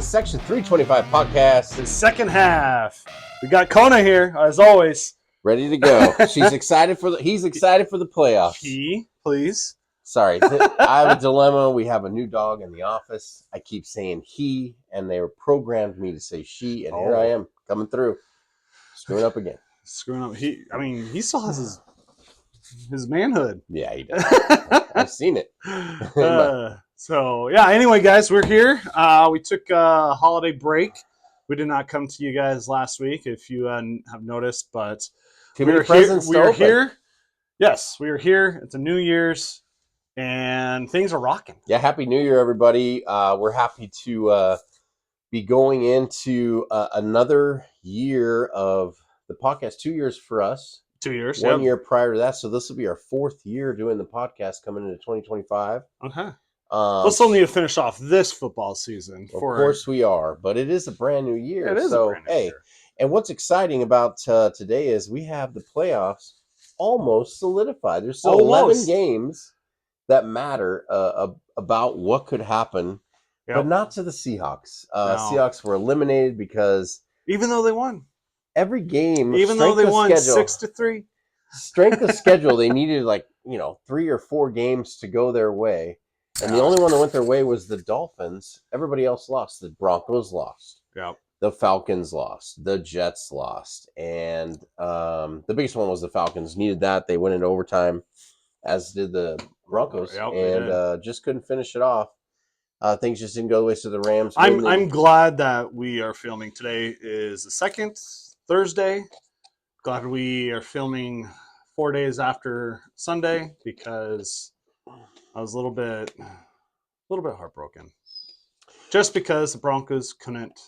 Section 325 podcast. The second half. We got Kona here, as always. Ready to go. He's excited for the playoffs. Please. Sorry, I have a dilemma. We have a new dog in the office. I keep saying he, and they programmed me to say she, and here I am coming through, screwing up again. He still has his manhood. Yeah, he does. I've seen it. Anyway, guys, we're here. We took a holiday break. We did not come to you guys last week, if you have noticed, but we are here. Yes, we are here. It's a New Year's, and things are rocking. Yeah, Happy New Year, everybody. We're happy to be going into another year of the podcast. 2 years for us. 2 years. 1 year prior to that. So this will be our fourth year doing the podcast coming into 2025. Okay. We'll still need to finish off this football season. Of course we are, but it is a brand new year. It is a brand new year. And what's exciting about today is we have the playoffs almost solidified. There's still 11 games that matter about what could happen, but not to the Seahawks. No. Seahawks were eliminated because even though they won every game, even though they won 6-3, strength of schedule, they needed 3 or 4 games to go their way. And the only one that went their way was the Dolphins. Everybody else lost. The Broncos lost. Yep. The Falcons lost. The Jets lost. And the biggest one was the Falcons. Needed that. They went into overtime, as did the Broncos. Yep, and just couldn't finish it off. Things just didn't go the way to the Rams. I'm glad that we are filming. Today is the second, Thursday. Glad we are filming 4 days after Sunday because I was a little bit heartbroken, just because the Broncos couldn't.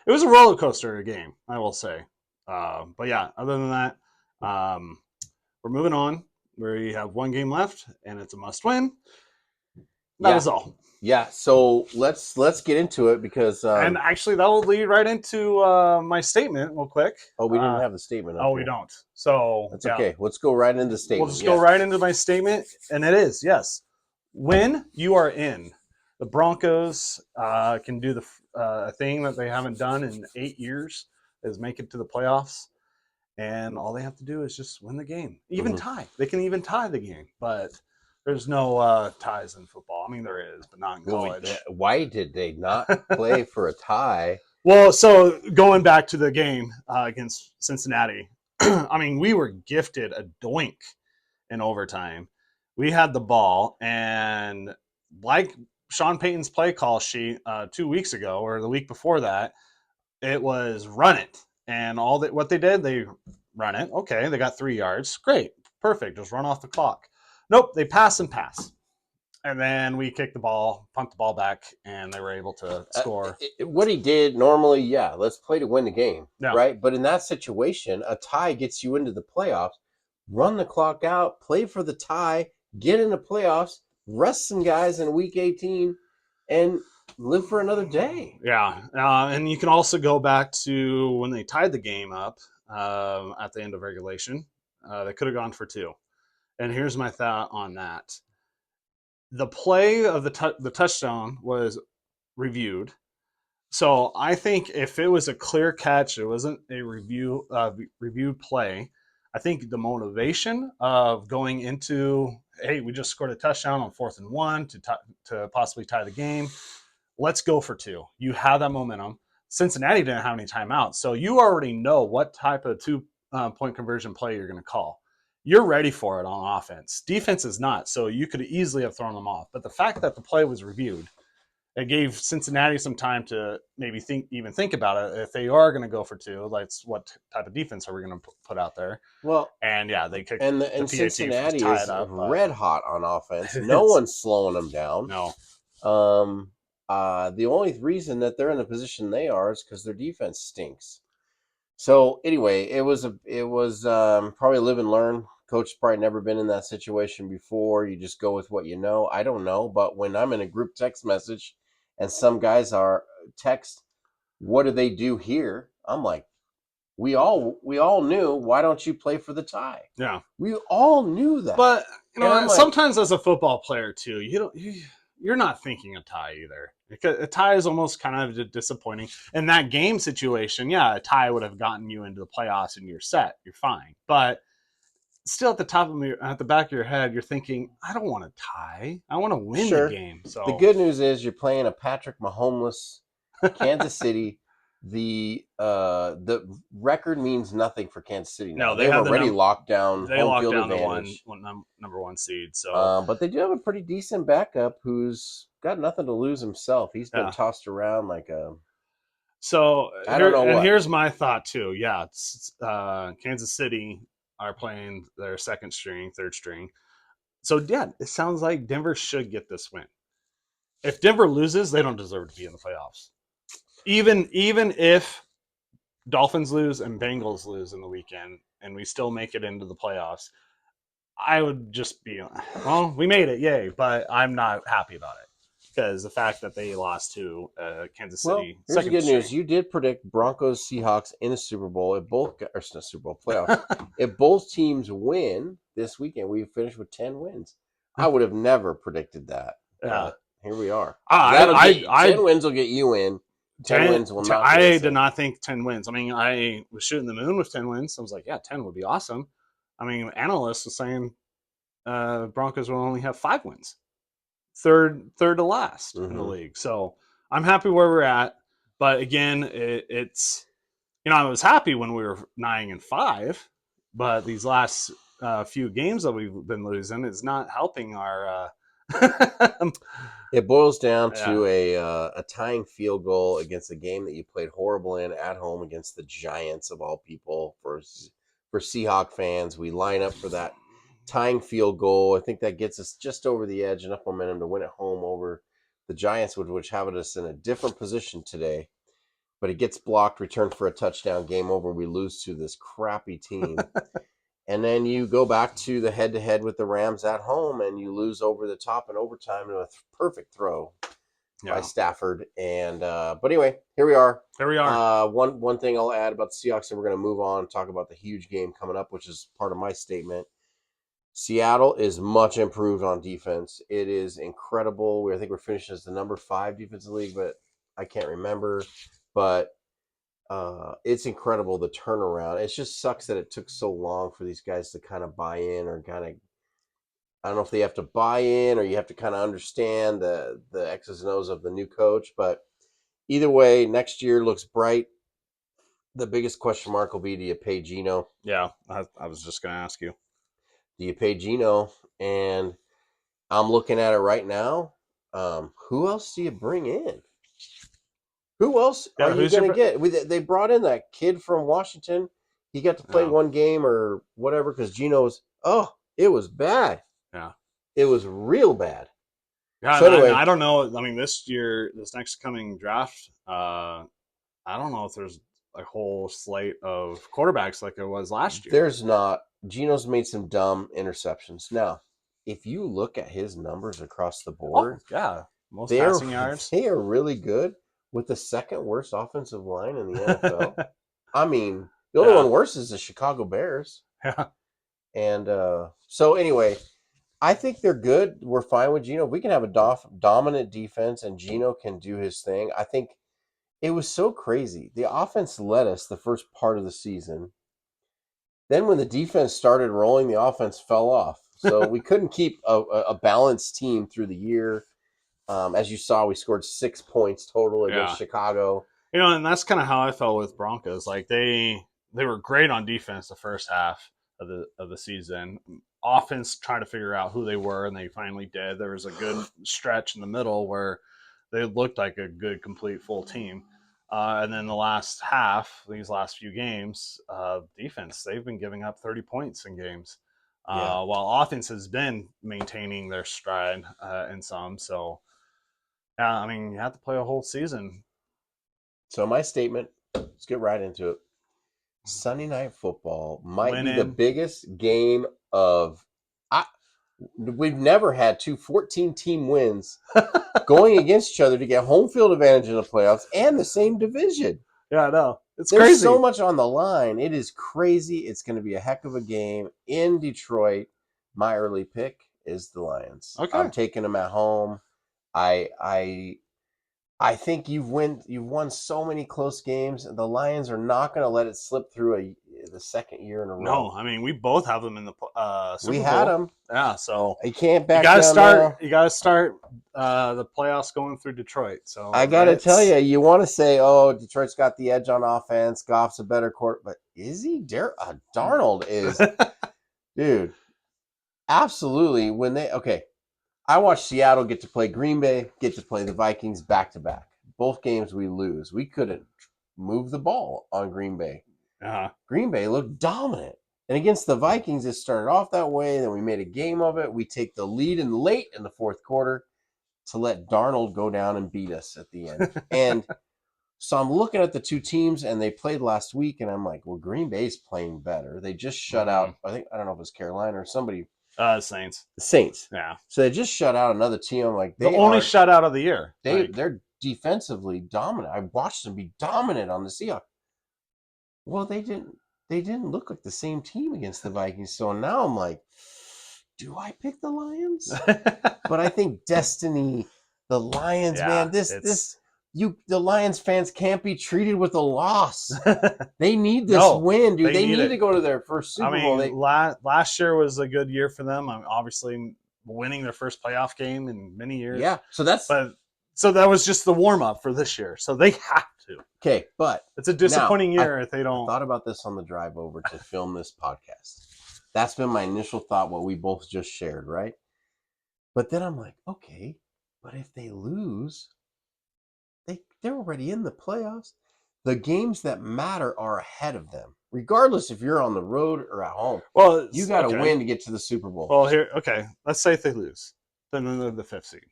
It was a roller coaster game, I will say. But yeah, other than that, we're moving on. We have one game left, and it's a must-win. That is all. Yeah. So let's get into it because and actually that will lead right into my statement real quick. Oh, we didn't have the statement. We don't. So that's okay. Let's go right into the statement. We'll just go right into my statement, and it is yes. When you are in, the Broncos can do the thing that they haven't done in 8 years, is make it to the playoffs, and all they have to do is just win the game, even tie. They can even tie the game, but there's no ties in football. I mean, there is, but not in college. Why did they not play for a tie? Well, so going back to the game against Cincinnati, I mean, we were gifted a doink in overtime. We had the ball, and like Sean Payton's play call sheet 2 weeks ago, or the week before that, it was run it. And what they did, they run it. Okay, they got 3 yards. Great. Perfect. Just run off the clock. Nope, they pass and pass. And then we kicked the ball, pumped the ball back, and they were able to score. What he did normally, let's play to win the game, right? But in that situation, a tie gets you into the playoffs. Run the clock out, play for the tie, get in the playoffs, rest some guys in week 18, and live for another day. Yeah, and you can also go back to when they tied the game up at the end of regulation. They could have gone for 2. And here's my thought on that. The play of the touchdown was reviewed. So I think if it was a clear catch, it wasn't a reviewed play, I think the motivation of going into, hey, we just scored a touchdown on 4th and 1 to possibly tie the game. Let's go for 2. You have that momentum. Cincinnati didn't have any timeouts, so you already know what type of 2-point conversion play you're going to call. You're ready for it on offense. Defense is not, so you could easily have thrown them off. But the fact that the play was reviewed, it gave Cincinnati some time to maybe think about it. If they are going to go for 2, like what type of defense are we going to put out there? Well, and they kicked and Cincinnati is red hot on offense. No one's slowing them down. No. The only reason that they're in the position they are is because their defense stinks. So anyway, it was probably live and learn. Coach has probably never been in that situation before. You just go with what you know. I don't know, but when I'm in a group text message and some guys are text, what do they do here? I'm like, we all knew. Why don't you play for the tie? Yeah, we all knew that. But sometimes as a football player too, you're not thinking a tie either. A tie is almost kind of disappointing. In that game situation, yeah, a tie would have gotten you into the playoffs and you're set. You're fine. But still at the back of your head, you're thinking, I don't want to tie. I want to win the Sure. game. The So good news is you're playing a Patrick Mahomes Kansas City. The record means nothing for Kansas City now. no, they They've have the already locked down they home locked field down the advantage. number one seed. So But they do have a pretty decent backup who's got nothing to lose himself. He's been yeah. tossed around like a So I don't know what. here's my thought too. Yeah, Kansas City are playing their second string, third string. So yeah, it sounds like Denver should get this win. If Denver loses, they don't deserve to be in the playoffs. Even if Dolphins lose and Bengals lose in the weekend, and we still make it into the playoffs, I would just be, well, we made it, yay! But I'm not happy about it because the fact that they lost to Kansas Well, City here's the second good news. string. You did predict Broncos Seahawks in the Super Bowl. If both or not Super Bowl playoffs. If both teams win this weekend, we finish with 10 wins. I would have never predicted that, Yeah, but here we are. I, That'll get I, you, I 10 wins will get you in. 10 wins will not get I us did in. not think 10 wins. I mean, I was shooting the moon with 10 wins. I was like, yeah, 10 would be awesome. I mean, analysts are saying Broncos will only have 5 wins, third to last in the Mm-hmm. league. So I'm happy where we're at. But again, it's I was happy when we were 9-5, but these last few games that we've been losing is not helping our. It boils down Yeah, to a tying field goal against a game that you played horrible in at home against the Giants of all people. For Seahawk fans, we line up for that tying field goal. I think that gets us just over the edge, enough momentum to win at home over the Giants, which have us in a different position today. But it gets blocked, returned for a touchdown, game over. We lose to this crappy team. And then you go back to the head-to-head with the Rams at home, and you lose over the top in overtime to a perfect throw by yeah. Stafford. And but anyway, here we are. There we are. One thing I'll add about the Seahawks, and we're going to move on and talk about the huge game coming up, which is part of my statement. Seattle is much improved on defense. It is incredible. I think we're finishing as the number 5 defensive league, but I can't remember. But it's incredible the turnaround. It just sucks that it took so long for these guys to kind of buy in or kind of I don't know if they have to buy in or you have to kind of understand the X's and O's of the new coach. But either way, next year looks bright. The biggest question mark will be: do you pay Gino? Yeah, I was just going to ask you. Do you pay Gino? And I'm looking at it right now. Who else do you bring in? Who else are Yeah, you who's going to your get? They brought in that kid from Washington. He got to play yeah one game or whatever because Gino's. Oh, it was bad. yeah It was real bad. yeah, So and anyway, I don't know. I mean, this next coming draft, I don't know if there's a whole slate of quarterbacks like there was last year. there's not. Gino's made some dumb interceptions. Now, if you look at his numbers across the Oh board, yeah, most they're passing yards. they are really good with the second worst offensive line in the NFL. I mean, the only Yeah, one worse is the Chicago Bears. yeah, And so anyway, I think they're good. We're fine with Gino. We can have a dominant defense, and Gino can do his thing. I think it was so crazy. The offense led us the first part of the season. Then when the defense started rolling, the offense fell off. So we couldn't keep a balanced team through the year. As you saw, we scored 6 points total against yeah. Chicago. And that's kind of how I felt with Broncos. Like they were great on defense the first half of the season. Offense trying to figure out who they were, and they finally did. There was a good stretch in the middle where they looked like a good, complete, full team. And then the last half, these last few games, defense, they've been giving up 30 points in games, Yeah. while offense has been maintaining their stride in some. So, yeah, I mean, you have to play a whole season. So my statement, let's get right into it. Sunday Night Football might be the Winning. biggest game of. I, we've never had 14-team wins going against each other to get home field advantage in the playoffs and the same division. Yeah, I know. It's There's so crazy. much on the line. It is crazy. It's going to be a heck of a game in Detroit. My early pick is the Lions. I'm Okay. taking them at home. I I think you've won so many close games. The Lions are not going to let it slip through the second year in a No, row. I mean we both have them in the We Super had Bowl. them. Yeah, so You can't you back got to down start. now. You got to start the playoffs going through Detroit. I So got to tell you, it's you want to say, oh, Detroit's got the edge on offense. Goff's a better court, but is he? Darnold is, dude, absolutely. Okay, I watched Seattle get to play Green Bay, get to play the Vikings back to back. Both games we lose. We couldn't move the ball on Green Bay. uh, Green Bay looked dominant. And against the Vikings, it started off that way. Then we made a game of it. We take the lead in late in the fourth quarter to let Darnold go down and beat us at the end. And so I'm looking at the two teams, and they played last week, and I'm like, well, Green Bay's playing better. They just shut out, I don't know if it was Carolina or somebody, Saints. the Saints. Yeah, So they just shut out another team. I'm like, the only shutout of the year. they're defensively dominant. I watched them be dominant on the Seahawks. Well, they didn't look like the same team against the Vikings. So now I'm like, do I pick the Lions? But I think destiny, the Lions, yeah, man, the Lions fans can't be treated with a loss. They need this No, win, dude. they They need need it. to go to their first I Super Bowl. mean, last year was a good year for them. I'm obviously winning their first playoff game in many years. Yeah, so that was just the warm up for this year. So they have to. okay. But It's a disappointing now, year if they I don't. thought about this on the drive over to film this podcast. That's been my initial thought, what we both just shared, right? But then I'm like, okay, but if they lose, they're already in the playoffs. The games that matter are ahead of them, regardless if you're on the road or at home. Well, You got to okay. win to get to the Super Bowl. Well, here, okay. Let's say if they lose, then they're the fifth seed.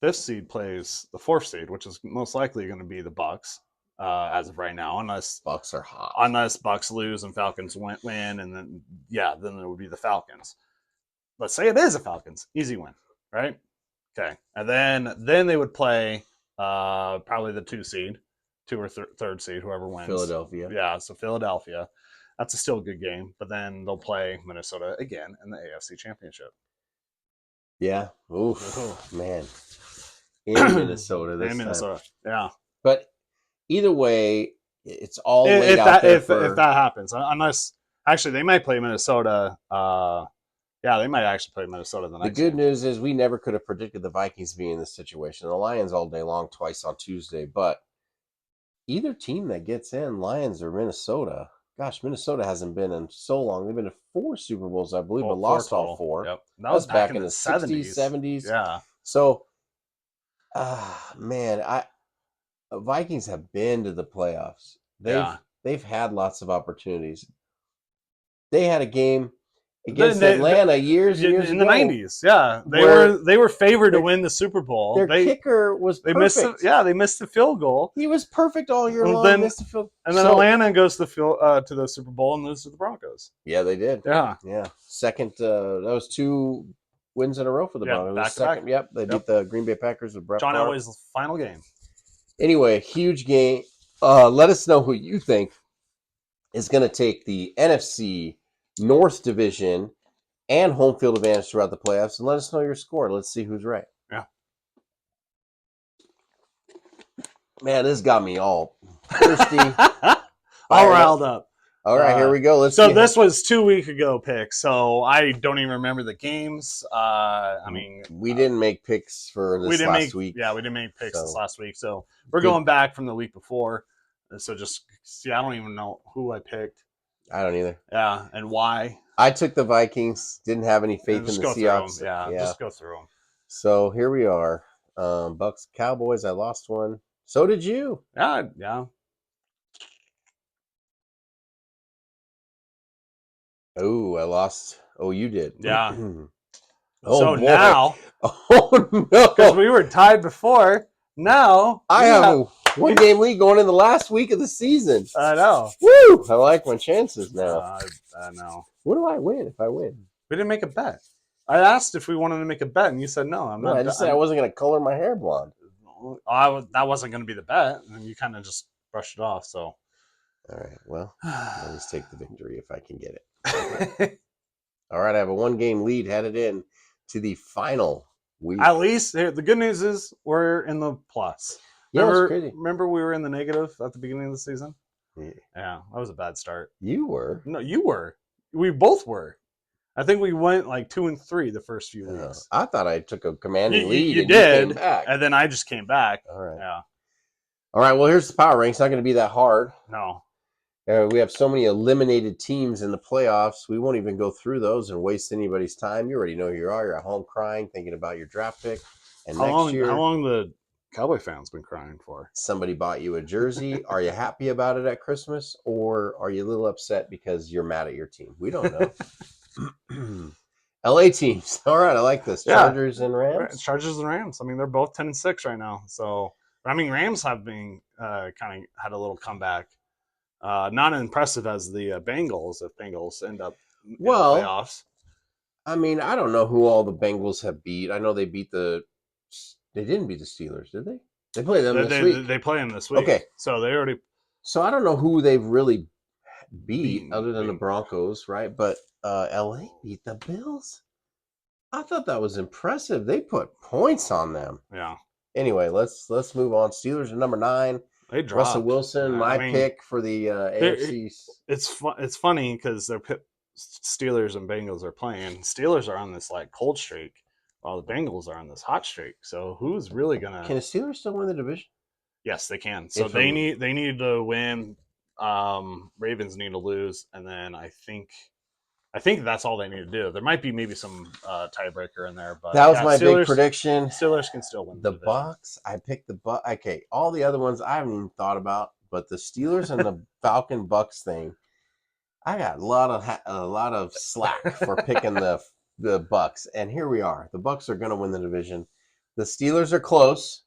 Fifth seed plays the fourth seed, which is most likely going to be the Bucks, as of right now, Bucks are hot. unless Bucks lose and Falcons win, and then it would be the Falcons. Let's say it is a Falcons, easy win, right? Okay, and then they would play probably the two or third seed, whoever wins. Philadelphia. Yeah, so Philadelphia. That's still a good game, but then they'll play Minnesota again in the AFC Championship. Yeah. Oof, man. In Minnesota this time. Yeah. But either way, it's all laid out there if that happens, unless actually they might play Minnesota. Yeah, they might actually play Minnesota the next. The good news is we never could have predicted the Vikings being in this situation. The Lions all day long, twice on Tuesday, but either team that gets in, Lions or Minnesota. Gosh, Minnesota hasn't been in so long. They've been to 4 Super Bowls, I believe, but lost all 4. Yep. That was back in the 60s, 70s. Yeah. So, man, Vikings have been to the playoffs. They've had lots of opportunities. They had a game against Atlanta years and years in ago. the 90s. Yeah, they were favored to win the Super Bowl. Their kicker was perfect. They missed the field goal. He was perfect all year long. Missed the field, and then Atlanta goes to the Super Bowl and loses to the Broncos. Yeah, they did. Yeah. Second, that was 2 wins in a row for the Broncos. Back to back. Yep, they beat the Green Bay Packers with Brett John Favre. Elway's final game. Anyway, huge game. Let us know who you think is going to take the NFC North Division and home field advantage throughout the playoffs, and let us know your score. Let's see who's right. Yeah. Man, this got me all thirsty. all riled up. All right, here we go. This was 2 weeks ago picks, so I don't even remember the games. I mean, we didn't make picks for this last week. Yeah, we didn't make picks this last week, so we're going back from the week before. So just see, I don't even know who I picked. I don't either. Yeah, and why. I took the Vikings. Didn't have any faith in the Seahawks. Yeah, just go through them. So here we are. Bucks, Cowboys. I lost one. So did you. Yeah. Oh, I lost. Oh, you did. Yeah. Oh, boy. Now. Oh, no. Because we were tied before. Now. I have a 1-game lead going in the last week of the season. I know. Woo! I like my chances now. I know. What do I win if I win? We didn't make a bet. I asked if we wanted to make a bet, and you said no. I just said I wasn't going to color my hair blonde. That wasn't going to be the bet, and you kind of just brushed it off. So. All right. Well, let us take the victory if I can get it. Okay. All right. I have a 1-game lead headed in to the final week. At least the good news is we're in the plus. Yeah, it's crazy. Remember we were in the negative at the beginning of the season. Yeah. Yeah, that was a bad start. You were. No, you were. We both were. I think we went like 2-3 the first few weeks. I thought I took a commanding lead You and you came did, back. and then I just came back. All right. Yeah. All right. Well, here's the power rank. It's not going to be that hard. No. We have so many eliminated teams in the playoffs. We won't even go through those and waste anybody's time. You already know who you are. You're at home crying, thinking about your draft pick. And next year, How long the Cowboy fans been crying for? somebody bought you a jersey. Are you happy about it at Christmas, or are you a little upset because you're mad at your team? We don't know. LA teams. All right, I like this. Chargers and Rams. Chargers and Rams. I mean, they're both 10-6 right now. So, I mean, Rams have been kind of had a little comeback. Not as impressive as the Bengals if Bengals end up in the playoffs. I mean, I don't know who all the Bengals have beat. I know they beat the. They didn't beat the Steelers, did they? They play them this week. They play them this week. Okay, so they already. So I don't know who they've really beat other than the Broncos, right? But LA beat the Bills. I thought that was impressive. They put points on them. Yeah. Anyway, let's move on. Steelers are number 9. They dropped. Russell Wilson, my pick for the AFC. It's funny because they're Steelers and Bengals are playing. Steelers are on this like cold streak, while the Bengals are on this hot streak. So who's really gonna? Can the Steelers still win the division? Yes, they can. So they need to win. Ravens need to lose, and then I think that's all they need to do. There might be maybe some tiebreaker in there, but that was my big prediction. Steelers can still win the Bucks. I picked the Bucks. Okay, all the other ones I haven't even thought about, but the Steelers and the Falcon Bucks thing, I got a lot of slack for picking the Bucks, and here we are. The Bucks are going to win the division. The Steelers are close.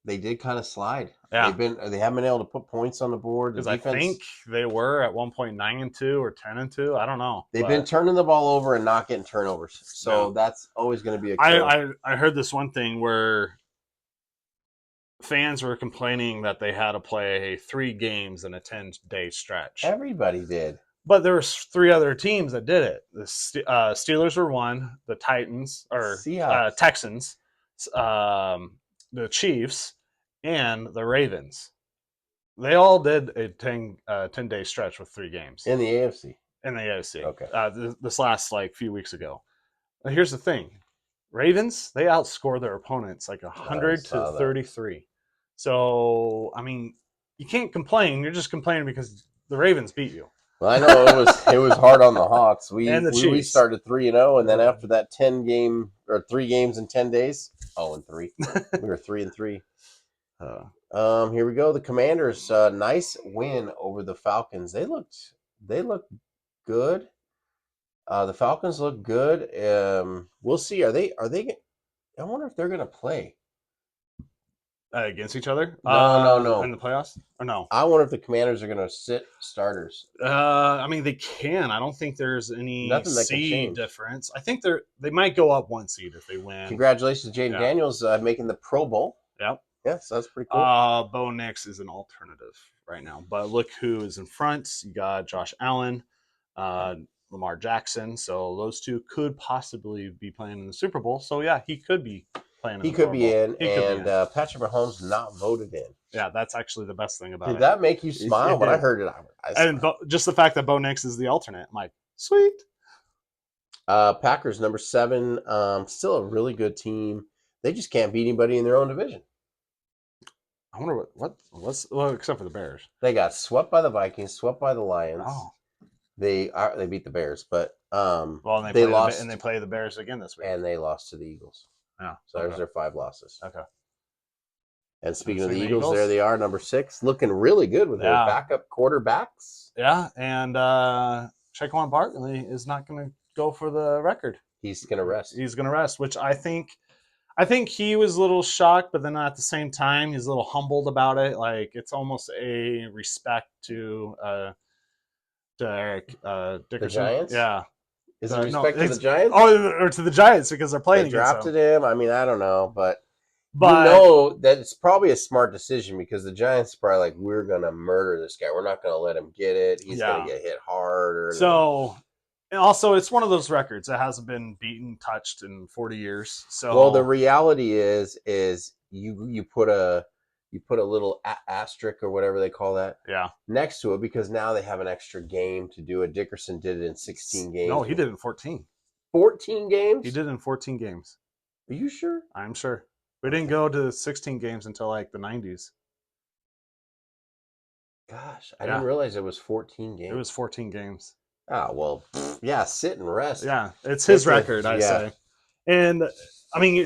They did kind of slide. Yeah. They haven't been able to put points on the board. Because I think they were at one point 9-2 or 10-2. I don't know. They've been turning the ball over and not getting turnovers. So that's always going to be a killer. I heard this one thing where fans were complaining that they had to play 3 games in a 10-day stretch. Everybody did. But there was 3 other teams that did it. The Steelers were one, the Titans or Texans, the Chiefs, and the Ravens. They all did a 10-day stretch with 3 games. In the AFC. In the AFC. Okay. This last few weeks ago. Now, here's the thing. Ravens, they outscore their opponents 100-33. So, I mean, you can't complain. You're just complaining because the Ravens beat you. Well, I know it was hard on the Hawks. We started 3-0, and then after that 3 games in 10 days, 0-3. We were 3-3. Here we go. The Commanders, nice win over the Falcons. They looked good. The Falcons look good. We'll see. Are they? I wonder if they're going to play against each other. No. In the playoffs, or no? I wonder if the Commanders are going to sit starters. I mean, they can. I don't think there's any seed difference. I think they might go up 1 seed if they win. Congratulations, Jaden Daniels, making the Pro Bowl. Yep. Yes, that's pretty cool. Bo Nix is an alternative right now, but look who is in front. You got Josh Allen, Lamar Jackson. So those 2 could possibly be playing in the Super Bowl. So yeah, he could be playing. He could be in, and Patrick Mahomes not voted in. Yeah, that's actually the best thing about it. Did that make you smile when I heard it? And just the fact that Bo Nix is the alternate, I'm like, sweet. Packers number 7, still a really good team. They just can't beat anybody in their own division. I wonder what's except for the Bears. They got swept by the Vikings, swept by the Lions. Oh. They beat the Bears, but they lost, and they play the Bears again this week, and they lost to the Eagles. Yeah, so there's their 5 losses. Okay. And speaking of the Eagles, there they are, number 6, looking really good with their backup quarterbacks. Yeah, and Saquon Barkley is not going to go for the record. He's going to rest. He's going to rest, which I think he was a little shocked, but then at the same time, he's a little humbled about it. Like, it's almost a respect to Eric Dickerson. The Giants? Yeah. Is it respect to the Giants? Or to the Giants because they're playing against them. They drafted him. I mean, I don't know, but you know that it's probably a smart decision because the Giants are probably like, we're going to murder this guy. We're not going to let him get it. He's going to get hit hard. And also, it's one of those records that hasn't been beaten, touched in 40 years. So, well, the reality is you put a little asterisk or whatever they call that Yeah. next to it because now they have an extra game to do it. Dickerson did it in 16 No, games. he did it in 14. 14 games? He did it in 14 games. Are you sure? I'm sure. We didn't go to 16 games until like the 90s. Gosh, I didn't Yeah. realize it was 14 It was games. 14 games. Oh, well, yeah, sit and rest. Yeah. It's his record, I Yeah. say. And I mean,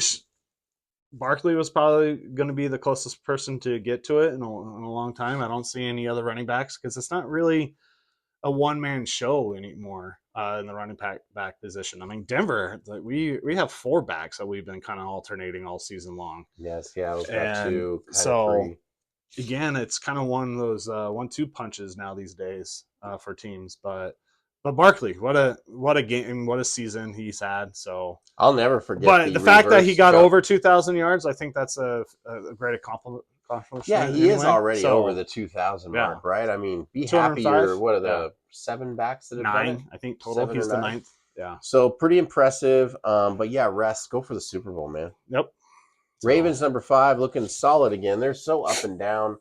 Barkley was probably going to be the closest person to get to it in a long time. I don't see any other running backs because it's not really a one man show anymore in the running back position. I mean, Denver, like, we have 4 backs that we've been kind of alternating all season long, Yes, yeah, we've got and 2, kind of so 3. again, it's kind of one of those 1-2 punches now these days for teams. But Barkley, what a game, what a season he's had. So, I'll never forget but the the fact that he reverse got jump. over 2,000 yards, I think that's a great accomplishment. Yeah, he is Anyway, already over so the 2,000 yeah, mark, right? I mean, be happy 205. you're what are Yeah, the 7 backs that have done it? 9, I think total. 7 or He's the 9. 9th. Yeah. So pretty impressive. But yeah, rest. Go for the Super Bowl, man. Yep. So, Ravens number 5 looking solid again. They're so up and down.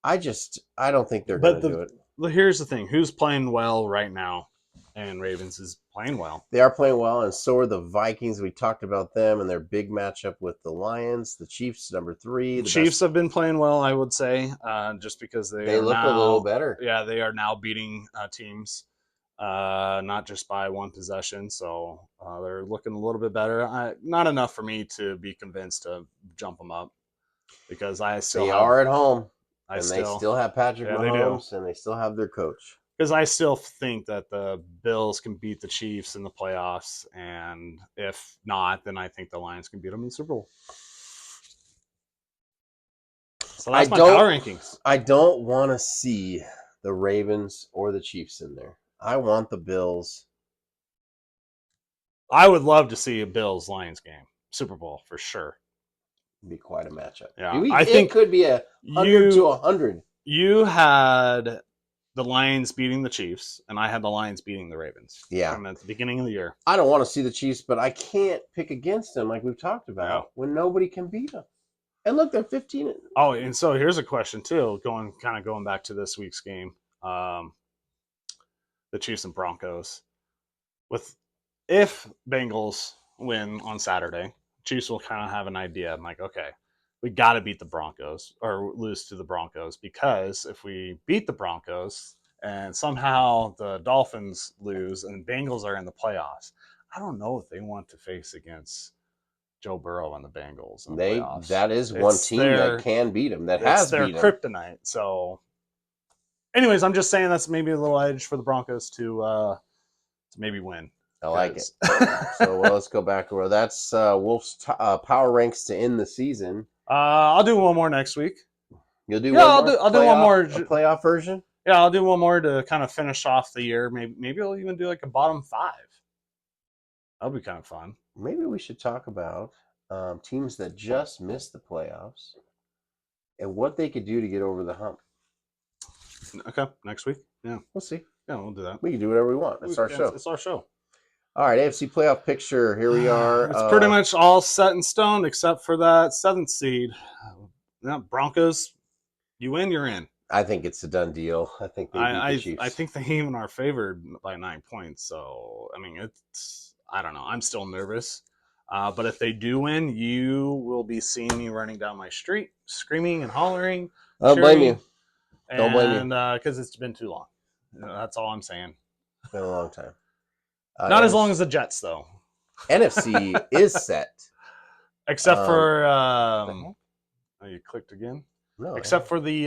I don't think they're but going to do it. here's the thing: who's playing well right now? And Ravens is playing well. They are playing well, and so are the Vikings. We talked about them and their big matchup with the Lions. The Chiefs, number 3. The The Chiefs best. have been playing well, I would say, just because They look a little better. yeah, they are now beating teams, not just by one possession. So they're looking a little bit better. Not enough for me to be convinced to jump them up because They are at home, I and they still, still have Patrick yeah, they do. Mahomes, and they still have their coach. Because I still think that the Bills can beat the Chiefs in the playoffs, and if not, then I think the Lions can beat them in the Super Bowl. So that's my power rankings. I don't want to see the Ravens or the Chiefs in there. I want the Bills. I would love to see a Bills Lions game, Super Bowl for sure. It'd be quite a matchup. Yeah, I think it could be 100 to 100. You had the Lions beating the Chiefs, and I had the Lions beating the Ravens. Yeah, from at the beginning of the year. I don't want to see the Chiefs, but I can't pick against them like we've talked about Yeah. when nobody can beat them. And look, they're 15. Oh, and so here's a question too, going back to this week's game, the Chiefs and Broncos. If Bengals win on Saturday, Chiefs will kind of have an idea. I'm like, okay, we got to beat the Broncos or lose to the Broncos, because if we beat the Broncos and somehow the Dolphins lose and Bengals are in the playoffs, I don't know if they want to face against Joe Burrow and the Bengals in the playoffs. That is one team that can beat them, that has their beat them. kryptonite. So, anyways, I'm just saying that's maybe a little edge for the Broncos to maybe win. I like it. So let's go back to where that's Wolf's power ranks to end the season. I'll do one more next week. You'll do one more? I'll do one more. A playoff version? Yeah, I'll do one more to kind of finish off the year. Maybe I'll even do like a bottom 5. That'll be kind of fun. Maybe we should talk about teams that just missed the playoffs and what they could do to get over the hump. Okay, next week. Yeah, we'll see. Yeah, we'll do that. We can do whatever we want. It's our show. It's our show. All right, AFC playoff picture. Here we are. It's pretty much all set in stone except for that 7th seed. Broncos, you win, you're in. I think it's a done deal. I think they beat the Chiefs. I think they even are favored by 9 points. So, I mean, I don't know. I'm still nervous. But if they do win, you will be seeing me running down my street, screaming and hollering. I don't blame you. Don't blame you. Because it's been too long. That's all I'm saying. It's been a long time. Not as long as the Jets, though. NFC is set. Except for... oh, you clicked again? No. Except for the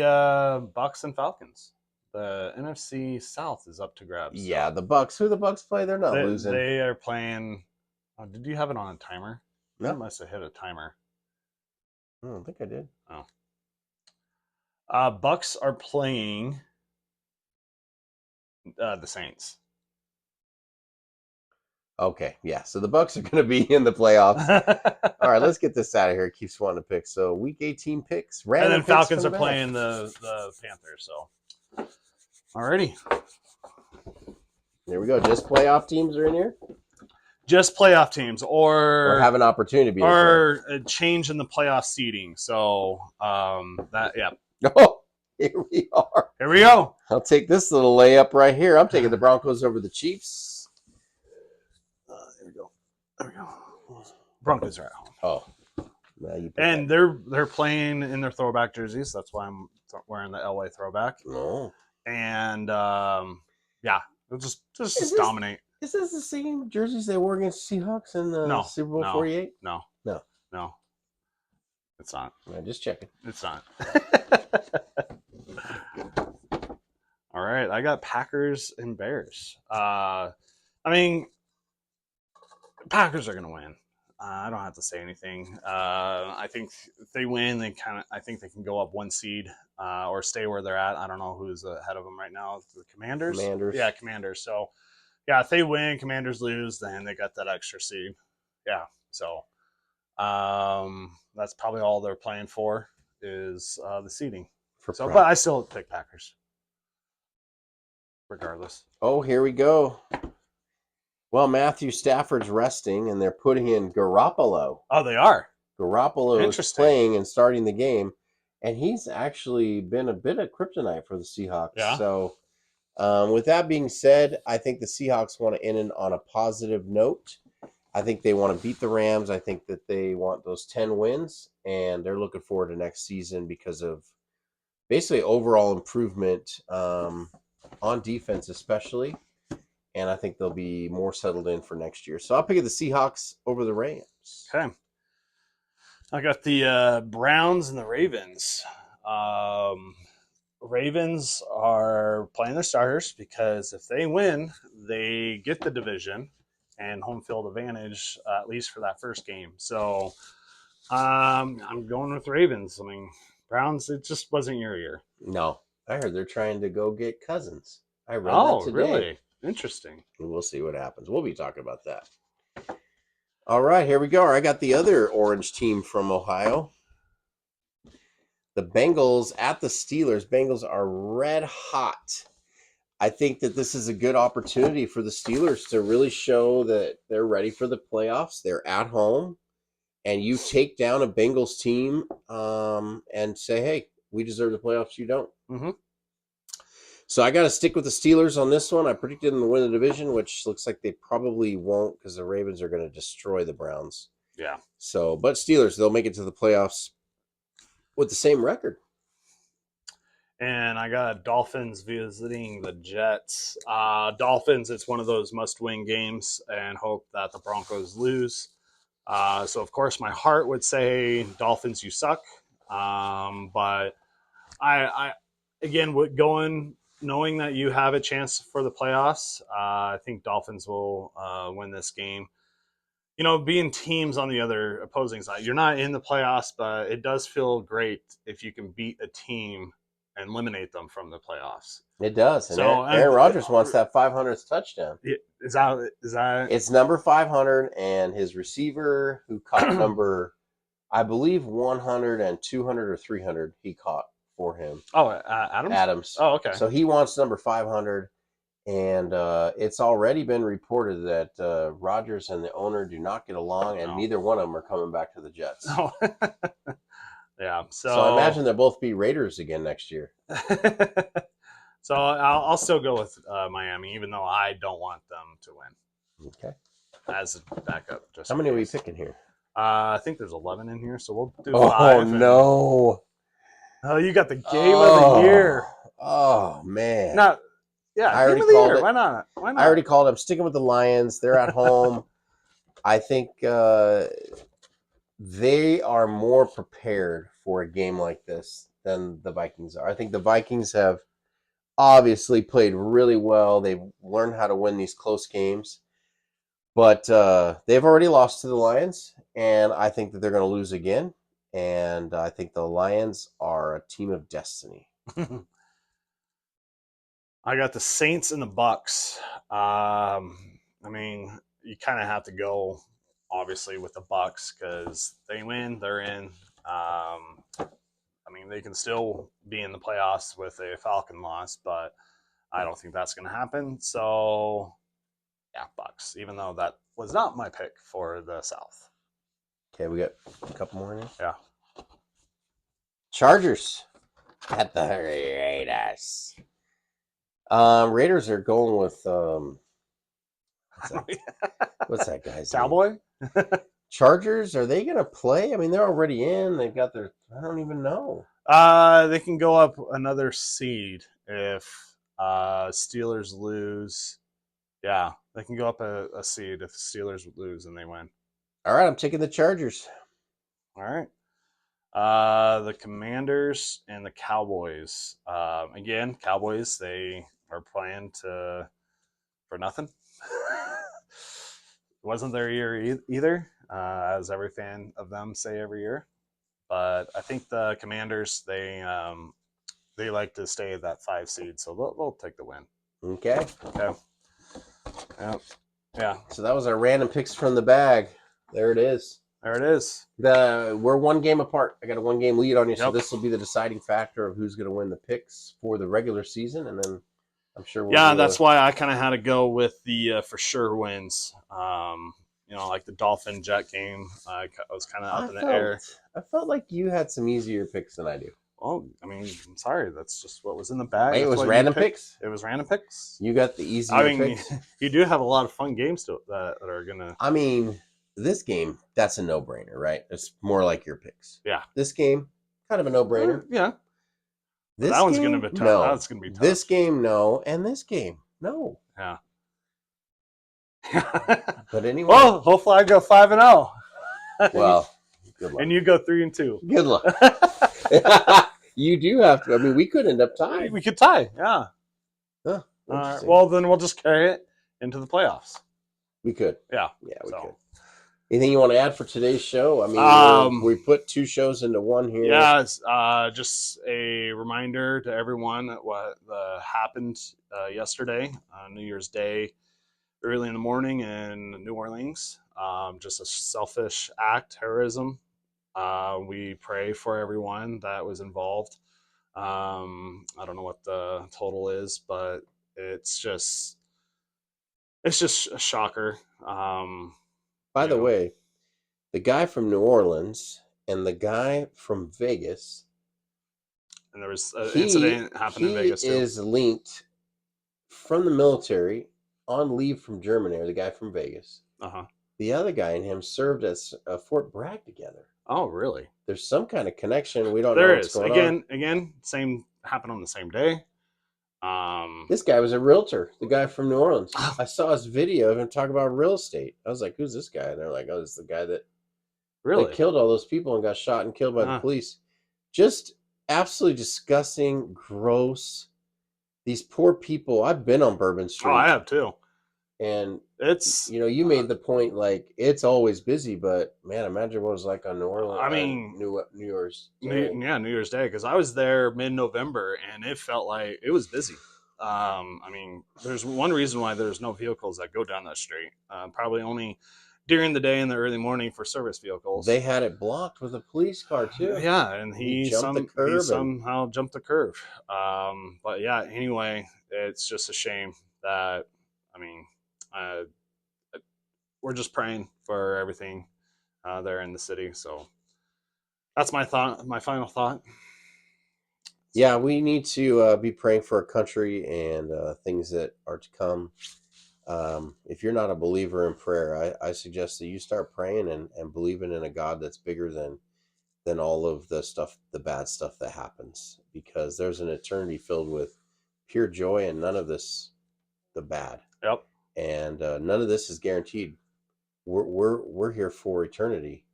Bucks and Falcons. The NFC South is up to grabs. Yeah, the Bucks. Who the Bucks play? They're not losing. They are playing... Oh, did you have it on a timer? No. I must have hit a timer. I don't think I did. Oh. Bucks are playing the Saints. Okay, yeah. So the Bucks are going to be in the playoffs. All right, let's get this out of here. It keeps wanting to pick. So week 18 picks. And then Falcons are playing the Panthers. So, alrighty. There we go. Just playoff teams are in here. just playoff teams, or have an opportunity to be in the playoff. or a change in the playoff seeding. So that yeah. Oh, here we are. Here we go. I'll take this little layup right here. I'm taking the Broncos over the Chiefs. There we go. There we go. Broncos are at home. Oh, now you put And that. they're playing in their throwback jerseys. That's why I'm wearing the LA throwback. No. And yeah, they'll just Is this dominate. is this the same jerseys they wore against Seahawks in the No, Super Bowl no, 48? no, No. no. It's not. I'm just checking. It's not. All right, I got Packers and Bears. I mean, Packers are going to win. I don't have to say anything. I think if they win, I think they can go up one seed or stay where they're at. I don't know who's ahead of them right now. The Commanders. Commanders. Yeah, Commanders. So yeah, if they win, Commanders lose, then they got that extra seed. Yeah. So that's probably all they're playing for is the seeding. So, but I still pick Packers, regardless. Oh, here we go. Well, Matthew Stafford's resting, and they're putting in Garoppolo. Oh, they are. Garoppolo is playing and starting the game, and he's actually been a bit of kryptonite for the Seahawks. Yeah. So, with that being said, I think the Seahawks want to end it on a positive note. I think they want to beat the Rams. I think that they want those 10 wins, and they're looking forward to next season because of basically overall improvement on defense, especially. And I think they'll be more settled in for next year. So I'll pick the Seahawks over the Rams. Okay. I got the Browns and the Ravens. Ravens are playing their starters because if they win, they get the division and home field advantage, at least for that first game. So I'm going with Ravens. I mean, Browns, it just wasn't your year. No, I heard they're trying to go get Cousins. I read that today. Really? Interesting. We'll see what happens. We'll be talking about that. All right, here we go. I got the other orange team from Ohio. The Bengals at the Steelers. Bengals are red hot. I think that this is a good opportunity for the Steelers to really show that they're ready for the playoffs. They're at home, and you take down a Bengals team and say, hey, we deserve the playoffs, you don't. Mm-hmm. So I got to stick with the Steelers on this one. I predicted them to win the division, which looks like they probably won't because the Ravens are going to destroy the Browns. Yeah. So, but Steelers, they'll make it to the playoffs with the same record. And I got Dolphins visiting the Jets. Dolphins, it's one of those must-win games, and hope that the Broncos lose. So, of course, my heart would say, Dolphins, you suck. But I again, knowing that you have a chance for the playoffs, I think Dolphins will win this game. You know, being teams on the other opposing side, you're not in the playoffs, but it does feel great if you can beat a team and eliminate them from the playoffs. It does. And So Aaron Rodgers wants that 500th touchdown. Is that? It's number 500, and his receiver who caught number, I believe, 100 and 200 or 300, he caught for him. Oh, Adams? Oh, okay. So he wants number 500, and it's already been reported that Rodgers and the owner do not get along, and neither one of them are coming back to the Jets. Oh. Yeah. So I imagine they'll both be Raiders again next year. So I'll still go with Miami, even though I don't want them to win. Okay. As a backup. How many are we picking here? I think there's 11 in here, so we'll do 5. Oh, no. Oh, you got the game of the year. Oh, man. No, yeah, I already game of the called year. it. Why not? Why not? I already called it. I'm sticking with the Lions. They're at home. I think they are more prepared for a game like this than the Vikings are. I think the Vikings have obviously played really well. They've learned how to win these close games. But they've already lost to the Lions, and I think that they're going to lose again. And I think the Lions are a team of destiny. I got the Saints and the Bucks. I mean, you kind of have to go, obviously, with the Bucks because they win, they're in. I mean, they can still be in the playoffs with a Falcon loss, but I don't think that's going to happen. So Yeah, Bucks. Even though that was not my pick for the South. Okay, we got a couple more here. Yeah. Chargers at the Raiders. Raiders are going with what's that guy's name? Cowboy. Chargers, are they gonna play? I mean, they're already in. They've got their. I don't even know. They can go up another seed if Steelers lose. Yeah, they can go up a seed if Steelers lose and they win. All right, I'm taking the Chargers. All right. The Commanders and the Cowboys. Again, Cowboys, they are playing for nothing. It wasn't their year either, as every fan of them say every year. But I think the Commanders, they like to stay at that 5 seed, so they'll take the win. Okay. Okay. Yeah. So that was our random picks from the bag. There it is. There it is. We're one game apart. I got a 1 game lead on you, so Yep. this will be the deciding factor of who's going to win the picks for the regular season, and then I'm sure we'll. Yeah, that's why I kind of had to go with the for sure wins. Like the Dolphin Jet game, I was kind of up in the air. I felt like you had some easier picks than I do. Well, I mean, I'm sorry. That's just what was in the bag. Wait, it was random picks? It was random picks. You got the easier picks? You do have a lot of fun games that are going to... I mean, this game, that's a no-brainer, right? It's more like your picks. Yeah. This game, kind of a no-brainer. Yeah. That one's going to be tough. No. That's going to be tough. This game, no. And this game, no. Yeah. But anyway. Well, hopefully I go 5-0. Well, good luck. And you go 3-2. Good luck. You do have to. I mean, we could end up tied. We could tie. Yeah. Huh, well, then we'll just carry it into the playoffs. We could. Yeah. Yeah, we could. Anything you want to add for today's show? I mean, we put 2 shows into one here. Yeah, it's just a reminder to everyone what happened yesterday, New Year's Day, early in the morning in New Orleans. Just a selfish act, terrorism. We pray for everyone that was involved. I don't know what the total is, but it's just a shocker. By the way, the guy from New Orleans and the guy from Vegas, and there was an incident happened in Vegas too. He is linked from the military on leave from Germany, or the guy from Vegas. Uh-huh. The other guy and him served at Fort Bragg together. Oh, really? There's some kind of connection. We don't know what's going on. Again, same happened on the same day. This guy was a realtor, the guy from New Orleans. I saw his video of him talking about real estate. I was like, who's this guy? And they're like, oh, this is the guy that really killed all those people and got shot and killed by the police. Just absolutely disgusting, gross. These poor people. I've been on Bourbon Street. Oh, I have too. And it's, you made the point, like, it's always busy, but man, imagine what it was like on New Orleans. I mean, New Year's Day. New Year's Day, because I was there mid-November and it felt like it was busy. I mean, there's one reason why there's no vehicles that go down that street. Probably only during the day in the early morning for service vehicles. They had it blocked with a police car too. Yeah, and he somehow jumped the curve. But yeah, anyway, it's just a shame that, I mean, we're just praying for everything there in the city. So that's my final thought. Yeah, we need to be praying for our country and things that are to come. If you're not a believer in prayer, I suggest that you start praying and believing in a God that's bigger than all of the bad stuff that happens, because there's an eternity filled with pure joy and none of this, the bad. Yep. And none of this is guaranteed. We're here for eternity,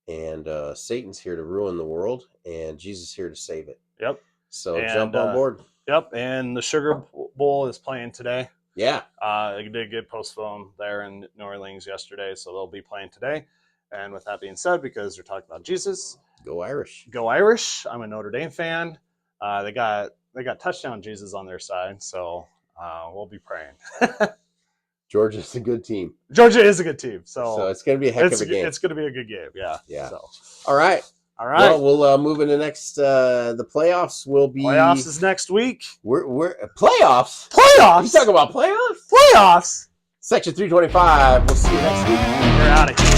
and Satan's here to ruin the world, and Jesus is here to save it. Yep. So jump on board. Yep. And the Sugar Bowl is playing today. Yeah. It did get postponed there in New Orleans yesterday, so they'll be playing today. And with that being said, because they're talking about Jesus, go Irish. Go Irish. I'm a Notre Dame fan. They got touchdown Jesus on their side, so we'll be praying. Georgia's a good team. Georgia is a good team. So it's going to be a heck of a game. It's going to be a good game. Yeah. Yeah. So. All right. Well, we'll move into next. The playoffs will be. Playoffs is next week. We're playoffs. Playoffs. You talking about playoffs? Playoffs. Section 325. We'll see you next week. We're out of here.